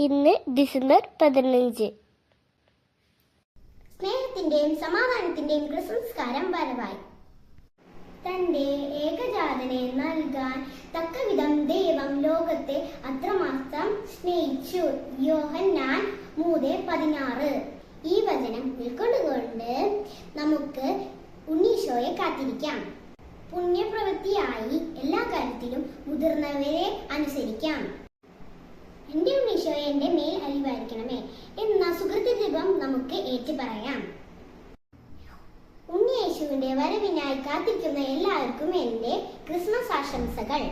ഇന്ന് ഡിസംബർ 15. സ്നേഹത്തിന്റെയും സമാധാനത്തിന്റെയും ക്രിസ്മസ് കാലം വരവായി. തന്റെ ഏകജാതനെ നൽകാൻ തക്കവിധം ദൈവം ലോകത്തെ അത്രമാത്രം സ്നേഹിച്ചു. യോഹന്നാൻ 3:16. ഈ വചനം ഉൾക്കൊണ്ടുകൊണ്ട് നമുക്ക് ഉണ്ണീശോയെ കാത്തിരിക്കാം. പുണ്യപ്രവൃത്തിയായി എല്ലാ കാര്യത്തിലും മുതിർന്നവരെ അനുസരിക്കാം. എന്റെ ഉണ്ണീശോയെ എന്റെ മേൽ അലിവായിരിക്കണമേ എന്ന സുഹൃത്തുജപം നമുക്ക് ഏറ്റുപറയാം. ഉണ്ണിയേശുവിന്റെ വരവിനായി കാത്തിരിക്കുന്ന എല്ലാവർക്കും എന്റെ ക്രിസ്മസ് ആശംസകൾ.